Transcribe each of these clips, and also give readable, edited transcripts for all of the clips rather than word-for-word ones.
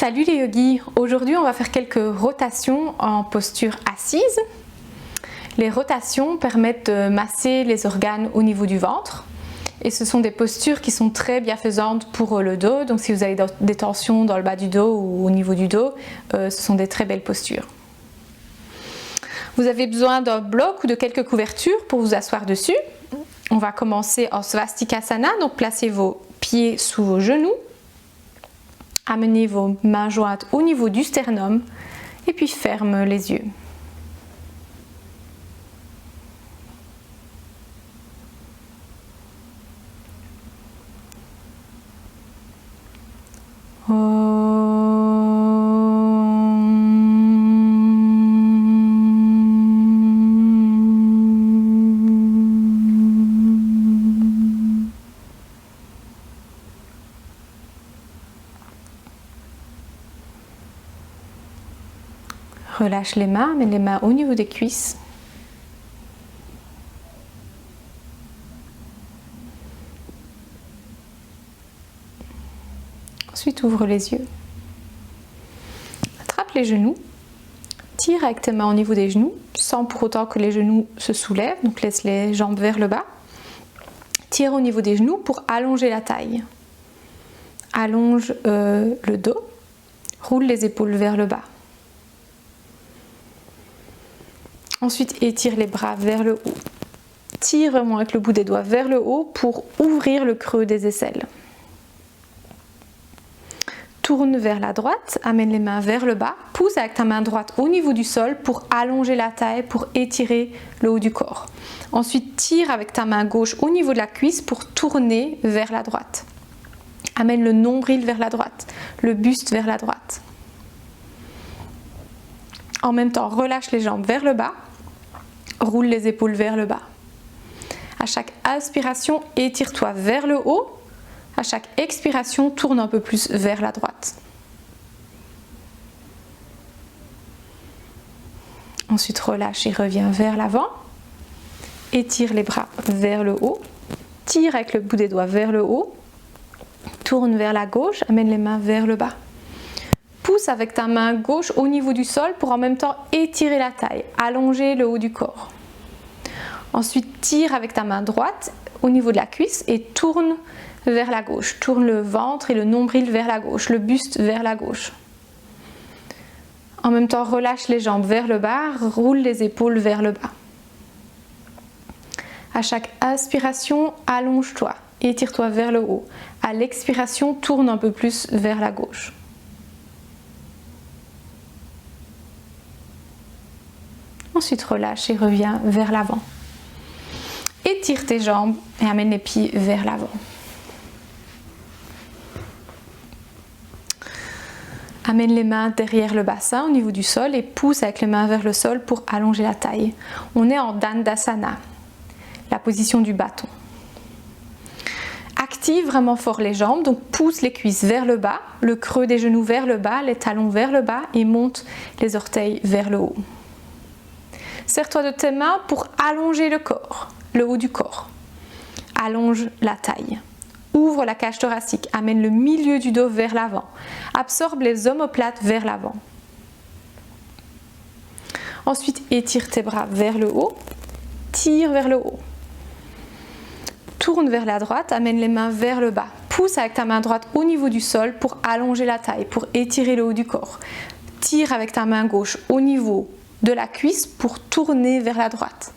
Salut les yogis, aujourd'hui on va faire quelques rotations en posture assise. Les rotations permettent de masser les organes au niveau du ventre et ce sont des postures qui sont très bienfaisantes pour le dos. Donc si vous avez des tensions dans le bas du dos ou au niveau du dos, ce sont des très belles postures. Vous avez besoin d'un bloc ou de quelques couvertures pour vous asseoir dessus. On va commencer en Svastikasana, donc placez vos pieds sous vos genoux. Amenez vos mains jointes au niveau du sternum et puis ferme les yeux. Relâche les mains, mets les mains au niveau des cuisses. Ensuite, ouvre les yeux. Attrape les genoux. Tire avec tes mains au niveau des genoux, sans pour autant que les genoux se soulèvent. Donc laisse les jambes vers le bas. Tire au niveau des genoux pour allonger la taille. Allonge le dos. Roule les épaules vers le bas. Ensuite, étire les bras vers le haut. Tire vraiment avec le bout des doigts vers le haut pour ouvrir le creux des aisselles. Tourne vers la droite, amène les mains vers le bas. Pousse avec ta main droite au niveau du sol pour allonger la taille, pour étirer le haut du corps. Ensuite, tire avec ta main gauche au niveau de la cuisse pour tourner vers la droite. Amène le nombril vers la droite, le buste vers la droite. En même temps, relâche les jambes vers le bas. Roule les épaules vers le bas. À chaque inspiration, étire-toi vers le haut. À chaque expiration, tourne un peu plus vers la droite. Ensuite, relâche et reviens vers l'avant. Étire les bras vers le haut. Tire avec le bout des doigts vers le haut. Tourne vers la gauche, amène les mains vers le bas. Pousse avec ta main gauche au niveau du sol pour en même temps étirer la taille, allonger le haut du corps. Ensuite, tire avec ta main droite au niveau de la cuisse et tourne vers la gauche. Tourne le ventre et le nombril vers la gauche, le buste vers la gauche. En même temps, relâche les jambes vers le bas, roule les épaules vers le bas. À chaque inspiration, allonge-toi, étire-toi vers le haut. À l'expiration, tourne un peu plus vers la gauche. Ensuite, relâche et reviens vers l'avant. Étire tes jambes et amène les pieds vers l'avant. Amène les mains derrière le bassin au niveau du sol et pousse avec les mains vers le sol pour allonger la taille. On est en Dandasana, la position du bâton. Active vraiment fort les jambes, donc pousse les cuisses vers le bas, le creux des genoux vers le bas, les talons vers le bas et monte les orteils vers le haut. Serre-toi de tes mains pour allonger le corps, le haut du corps. Allonge la taille. Ouvre la cage thoracique, amène le milieu du dos vers l'avant. Absorbe les omoplates vers l'avant. Ensuite, étire tes bras vers le haut. Tire vers le haut. Tourne vers la droite, amène les mains vers le bas. Pousse avec ta main droite au niveau du sol pour allonger la taille, pour étirer le haut du corps. Tire avec ta main gauche au niveau de la cuisse pour tourner vers la droite.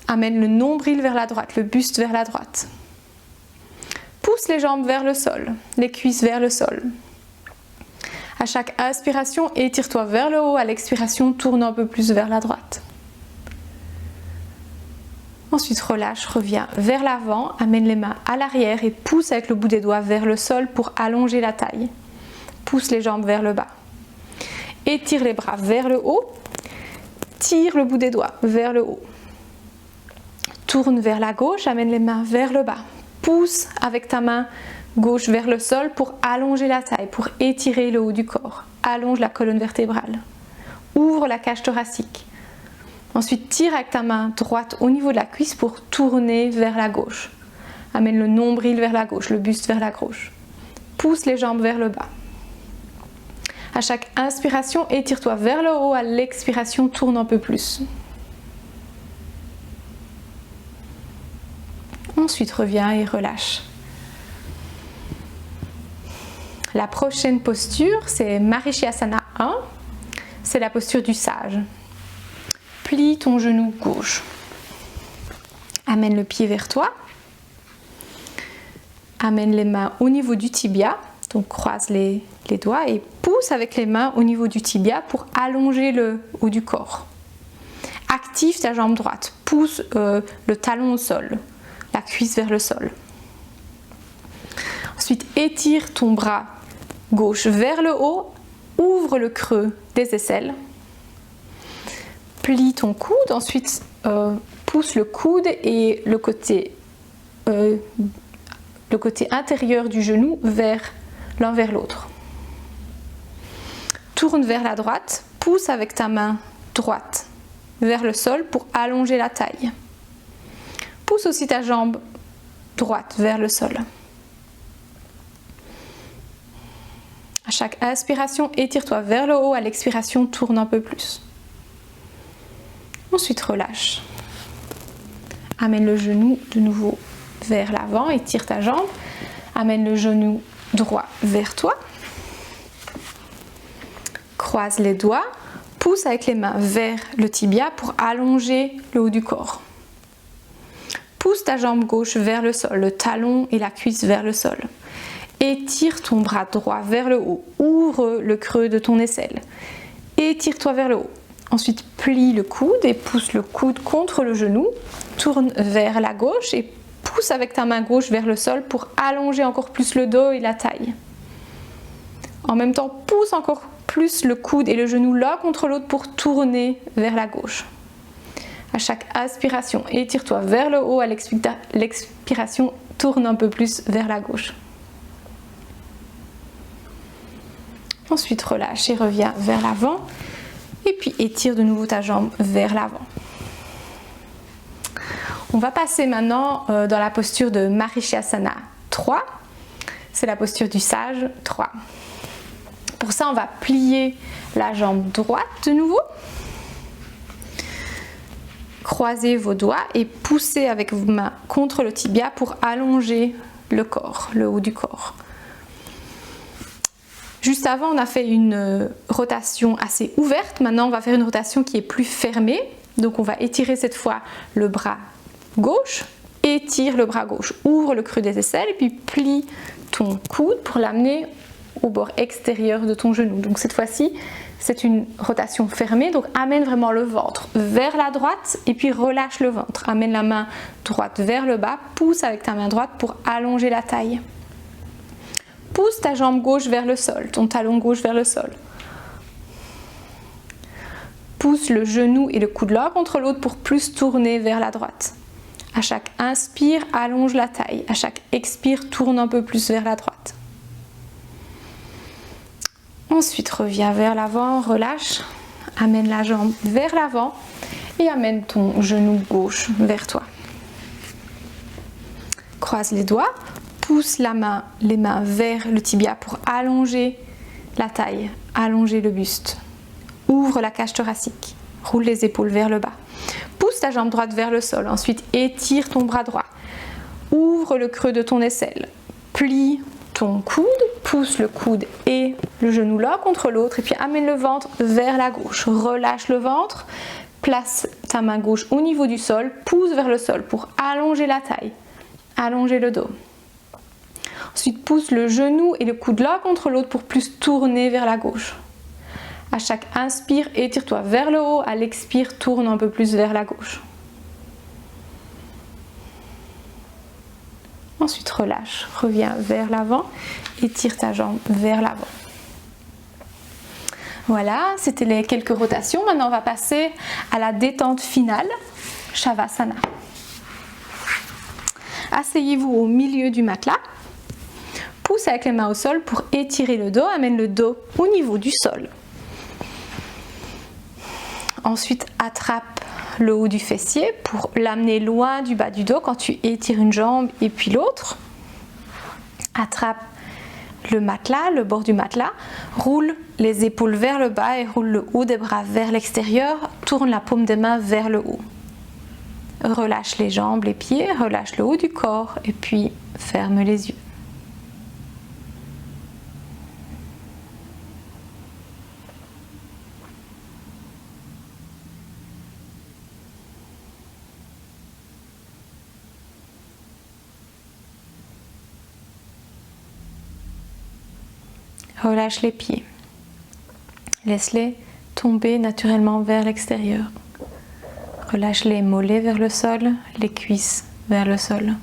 Amène le nombril vers la droite, le buste vers la droite. Pousse les jambes vers le sol, les cuisses vers le sol. À chaque inspiration, étire-toi vers le haut. À l'expiration, tourne un peu plus vers la droite. Ensuite, relâche, reviens vers l'avant, amène les mains à l'arrière et pousse avec le bout des doigts vers le sol pour allonger la taille. Pousse les jambes vers le bas. Étire les bras vers le haut. Tire le bout des doigts vers le haut. Tourne vers la gauche, amène les mains vers le bas. Pousse avec ta main gauche vers le sol pour allonger la taille, pour étirer le haut du corps. Allonge la colonne vertébrale. Ouvre la cage thoracique. Ensuite, tire avec ta main droite au niveau de la cuisse pour tourner vers la gauche. Amène le nombril vers la gauche, le buste vers la gauche. Pousse les jambes vers le bas. À chaque inspiration, étire-toi vers le haut. À l'expiration, tourne un peu plus. Ensuite, reviens et relâche. La prochaine posture, c'est Marichyasana 1. C'est la posture du sage. Plie ton genou gauche. Amène le pied vers toi. Amène les mains au niveau du tibia. Donc croise les doigts et pousse avec les mains au niveau du tibia pour allonger le haut du corps. Active ta jambe droite. Pousse le talon au sol. La cuisse vers le sol. Ensuite, étire ton bras gauche vers le haut. Ouvre le creux des aisselles. Plie ton coude. Ensuite, pousse le coude et le côté intérieur du genou l'un vers l'autre. Tourne vers la droite. Pousse avec ta main droite vers le sol pour allonger la taille. Pousse aussi ta jambe droite vers le sol. À chaque inspiration, étire-toi vers le haut. À l'expiration, tourne un peu plus. Ensuite, relâche. Amène le genou de nouveau vers l'avant, étire ta jambe. Amène le genou droit vers toi. Croise les doigts. Pousse avec les mains vers le tibia pour allonger le haut du corps. Pousse ta jambe gauche vers le sol, le talon et la cuisse vers le sol. Étire ton bras droit vers le haut. Ouvre le creux de ton aisselle. Étire-toi vers le haut. Ensuite, plie le coude et pousse le coude contre le genou. Tourne vers la gauche et pousse avec ta main gauche vers le sol pour allonger encore plus le dos et la taille. En même temps, pousse encore plus le coude et le genou l'un contre l'autre pour tourner vers la gauche. À chaque inspiration, étire-toi vers le haut. À l'expiration, tourne un peu plus vers la gauche. Ensuite, relâche et reviens vers l'avant. Et puis, étire de nouveau ta jambe vers l'avant. On va passer maintenant dans la posture de Marichyasana 3. C'est la posture du sage 3. Pour ça, on va plier la jambe droite de nouveau. Croisez vos doigts et poussez avec vos mains contre le tibia pour allonger le corps, le haut du corps. Juste avant, on a fait une rotation assez ouverte. Maintenant, on va faire une rotation qui est plus fermée. Donc, on va étirer cette fois le bras gauche. Étire le bras gauche. Ouvre le creux des aisselles et puis plie ton coude pour l'amener au bord extérieur de ton genou. Donc, cette fois-ci, c'est une rotation fermée. Donc, amène vraiment le ventre vers la droite et puis relâche le ventre. Amène la main droite vers le bas. Pousse avec ta main droite pour allonger la taille. Pousse ta jambe gauche vers le sol, ton talon gauche vers le sol. Pousse le genou et le coude l'un contre l'autre pour plus tourner vers la droite. À chaque inspire, allonge la taille. À chaque expire, tourne un peu plus vers la droite. Ensuite, reviens vers l'avant, relâche. Amène la jambe vers l'avant et amène ton genou gauche vers toi. Croise les doigts. Pousse les mains vers le tibia pour allonger la taille, allonger le buste. Ouvre la cage thoracique, roule les épaules vers le bas. Pousse ta jambe droite vers le sol, ensuite étire ton bras droit. Ouvre le creux de ton aisselle, plie ton coude, pousse le coude et le genou l'un contre l'autre et puis amène le ventre vers la gauche. Relâche le ventre, place ta main gauche au niveau du sol, pousse vers le sol pour allonger la taille, allonger le dos. Ensuite, pousse le genou et le coude l'un contre l'autre pour plus tourner vers la gauche. À chaque inspire, étire-toi vers le haut. À l'expire, tourne un peu plus vers la gauche. Ensuite, relâche. Reviens vers l'avant. Étire ta jambe vers l'avant. Voilà, c'était les quelques rotations. Maintenant, on va passer à la détente finale, Shavasana. Asseyez-vous au milieu du matelas. Pousse avec les mains au sol pour étirer le dos. Amène le dos au niveau du sol. Ensuite, attrape le haut du fessier pour l'amener loin du bas du dos quand tu étires une jambe et puis l'autre. Attrape le matelas, le bord du matelas, roule les épaules vers le bas et roule le haut des bras vers l'extérieur, tourne la paume des mains vers le haut. Relâche les jambes, les pieds, relâche le haut du corps et puis ferme les yeux. Relâche les pieds. Laisse-les tomber naturellement vers l'extérieur. Relâche les mollets vers le sol, les cuisses vers le sol.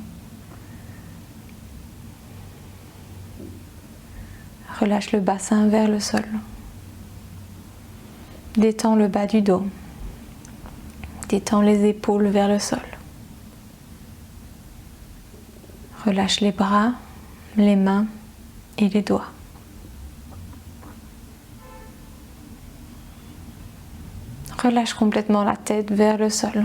Relâche le bassin vers le sol. Détends le bas du dos. Détends les épaules vers le sol. Relâche les bras, les mains et les doigts. Relâche complètement la tête vers le sol.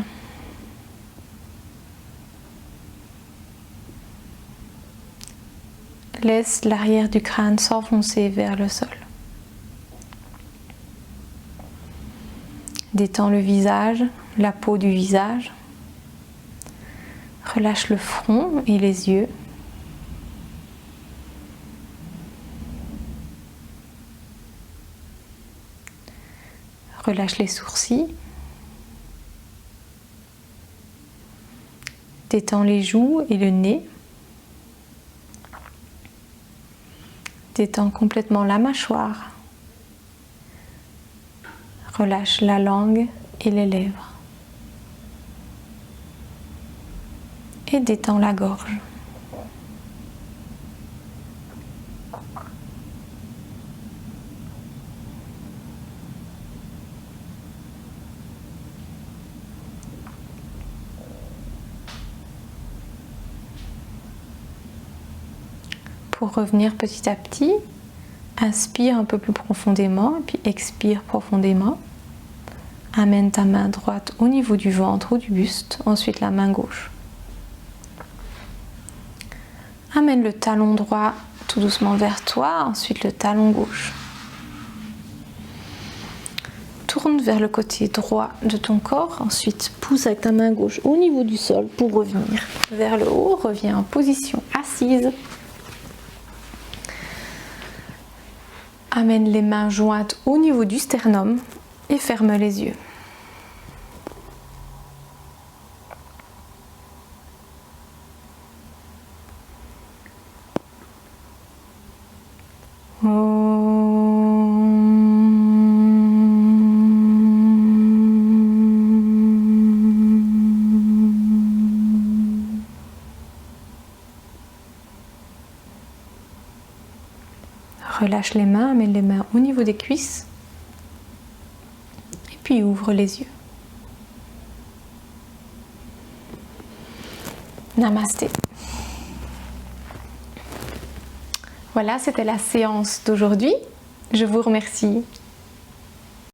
Laisse l'arrière du crâne s'enfoncer vers le sol. Détends le visage, la peau du visage. Relâche le front et les yeux. Relâche les sourcils. Détends les joues et le nez. Détends complètement la mâchoire. Relâche la langue et les lèvres. Et détends la gorge. Pour revenir petit à petit, inspire un peu plus profondément et puis expire profondément. Amène ta main droite au niveau du ventre ou du buste, ensuite la main gauche. Amène le talon droit tout doucement vers toi, ensuite le talon gauche. Tourne vers le côté droit de ton corps, ensuite pousse avec ta main gauche au niveau du sol pour revenir vers le haut. Reviens en position assise. Amène les mains jointes au niveau du sternum et ferme les yeux. Relâche les mains, amène les mains au niveau des cuisses et puis ouvre les yeux. Namasté. Voilà, c'était la séance d'aujourd'hui. Je vous remercie